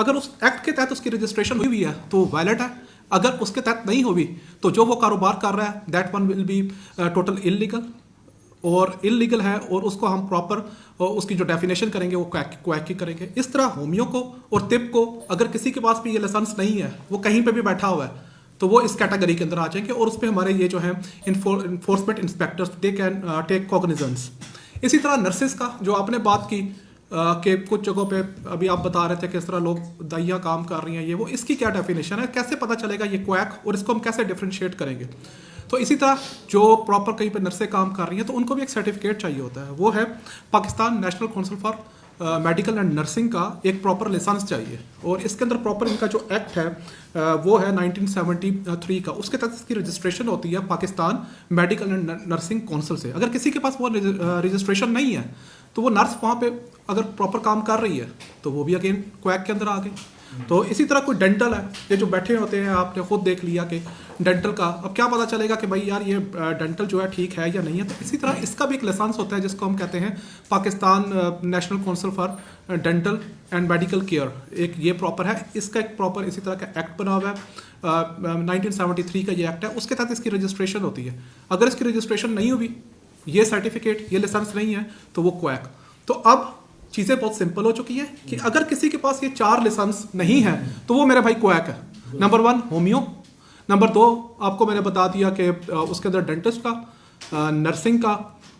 अगर उस एक्ट के तहत उसकी रजिस्ट्रेशन हुई हुई है तो वैलिड है, अगर उसके तहत नहीं हुई तो जो वो कारोबार कर रहा है that one will be total illegal और इलीगल है, और उसको हम प्रॉपर उसकी जो डेफिनेशन करेंगे वो क्वैक की करेंगे। इस तरह होमियो को और तिप को अगर किसी के पास भी ये लाइसेंस नहीं है, वो कहीं पे भी बैठा हुआ है, तो वो इस कैटेगरी के अंदर आ जाएंगे और उस पर हमारे ये जो है enforcement inspectors they can take cognizance. इसी तरह नर्सेज का जो आपने बात की कि कुछ जगहों पे अभी आप बता रहे थे किस तरह लोग दहिया काम कर रही हैं, ये वो, इसकी क्या डेफिनेशन है, कैसे पता चलेगा ये क्वैक, और इसको हम कैसे डिफ्रेंशिएट करेंगे। तो इसी तरह जो प्रॉपर कहीं पे नर्सें काम कर रही हैं तो उनको भी एक सर्टिफिकेट चाहिए होता है, वो है Pakistan national council for medical and nursing का एक प्रॉपर लाइसेंस चाहिए, और इसके अंदर प्रॉपर इनका जो एक्ट है वो है 1973 का, उसके तहत इसकी रजिस्ट्रेशन होती है Pakistan medical and nursing council से। अगर किसी के पास वो रजिस्ट्रेशन नहीं है तो वो नर्स वहाँ पे अगर प्रॉपर काम कर रही है तो वो भी अगेन क्वैक के अंदर आ गई। तो इसी तरह कोई डेंटल है, ये जो बैठे होते हैं आपने खुद देख लिया कि डेंटल का अब क्या पता चलेगा कि भाई यार ये डेंटल जो है ठीक है या नहीं है, तो इसी तरह इसका भी एक लाइसेंस होता है जिसको हम कहते हैं Pakistan national council for dental and medical care, एक ये प्रॉपर है, इसका एक प्रॉपर इसी तरह का एक्ट बना हुआ है 1973 का ये एक्ट है, उसके तहत इसकी रजिस्ट्रेशन होती है। अगर इसकी रजिस्ट्रेशन नहीं हुई, ये सर्टिफिकेट ये लाइसेंस नहीं है, तो वो क्वैक। तो अब चीज़ें बहुत सिंपल हो चुकी है कि अगर किसी के पास ये 4 लाइसेंस नहीं है तो वो मेरे भाई क्वैक है। नंबर 1 होमियो, नंबर 2 आपको मैंने बता दिया कि उसके अंदर डेंटिस्ट का, नर्सिंग का,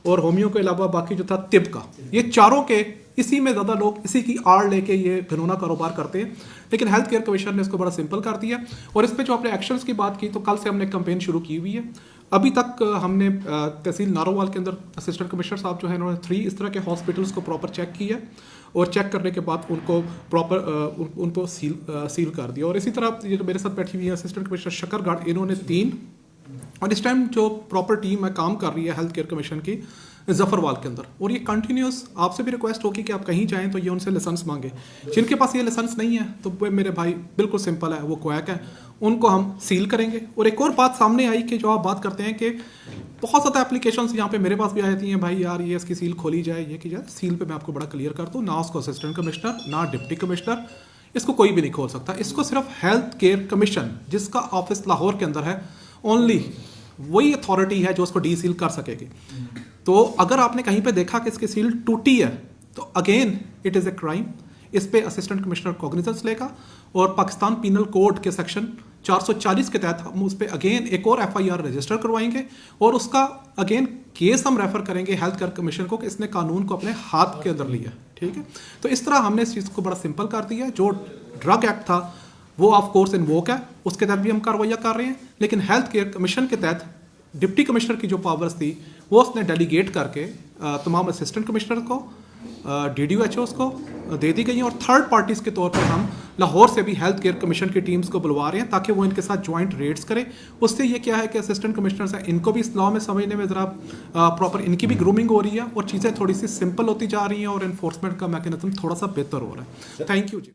और होमियो के अलावा बाकी जो था तिब का, ये चारों के इसी में ज़्यादा लोग इसी की आड़ लेके ये घिनौना कारोबार करते हैं, लेकिन हेल्थ केयर कमीशन ने इसको बड़ा सिंपल कर दिया। और इस पर जो आपने एक्शंस की बात की, तो कल से हमने कैंपेन शुरू की हुई है। अभी तक हमने तहसील नारोवाल के अंदर असिस्टेंट कमिश्नर साहब जो है उन्होंने 3 इस तरह के हॉस्पिटल्स को प्रॉपर चेक किया, और चेक करने के बाद उनको प्रॉपर उनको सील कर दिया। और इसी तरह ये जो मेरे साथ बैठी हुई है असिस्टेंट कमिश्नर शकरगढ़, इन्होंने 3, और इस टाइम जो प्रॉपर टीम है काम कर रही है हेल्थ केयर कमीशन की जफरवाल के अंदर, और ये कंटिन्यूस आपसे भी रिक्वेस्ट होगी कि आप कहीं जाएं तो ये उनसे लाइसेंस मांगे। जिनके पास ये लाइसेंस नहीं है तो वो मेरे भाई बिल्कुल सिंपल है, वो क्वैक है, उनको हम सील करेंगे। और एक और बात सामने आई कि जो आप बात करते हैं कि बहुत ज़्यादा एप्लीकेशंस यहाँ पे मेरे पास भी आती हैं, भाई यार ये इसकी सील खोली जाए, ये की जाए। सील पे मैं आपको बड़ा क्लियर कर दूँ, ना उसको असिस्टेंट कमिश्नर ना डिप्टी कमिश्नर, इसको कोई भी नहीं खोल सकता। इसको सिर्फ हेल्थ केयर कमीशन जिसका ऑफिस लाहौर के अंदर है, ओनली वही अथॉरिटी है जो उसको डी सील कर सकेगी। तो अगर आपने कहीं पे देखा कि इसकी सील टूटी है तो again it is a crime, इस पे असिस्टेंट कमिश्नर कॉग्निजेंस लेगा, और पाकिस्तान पीनल कोड के सेक्शन 440 के तहत हम उस पर अगेन एक और FIR रजिस्टर करवाएंगे, और उसका अगेन केस हम रेफर करेंगे हेल्थ केयर कमीशन को कि इसने कानून को अपने हाथ के अंदर लिया। ठीक है, तो इस तरह हमने इस चीज़ को बड़ा सिंपल कर दिया है। जो ड्रग एक्ट था वो ऑफ कोर्स इन्वोक है, उसके तहत भी हम कार्रवाइयाँ कर रहे हैं, लेकिन हेल्थ केयर कमीशन के तहत डिप्टी कमिश्नर की जो पावर्स थी वो उसने डेलीगेट करके तमाम असिस्टेंट कमिश्नर को, DDOHOs को दे दी गई हैं, और थर्ड पार्टीज़ के तौर पर हम लाहौर से भी हेल्थ केयर कमीशन की टीम्स को बुलवा रहे हैं ताकि वो इनके साथ जॉइंट रेड्स करें। उससे ये क्या है कि असिस्टेंट कमिश्नर्स हैं, इनको भी इस लॉ में समझने में ज़रा प्रॉपर इनकी भी ग्रूमिंग हो रही है, और चीज़ें थोड़ी सी सिंपल होती जा रही हैं, और इन्फोर्समेंट का मैकेनिज्म थोड़ा सा बेहतर हो रहा है। Thank you ji.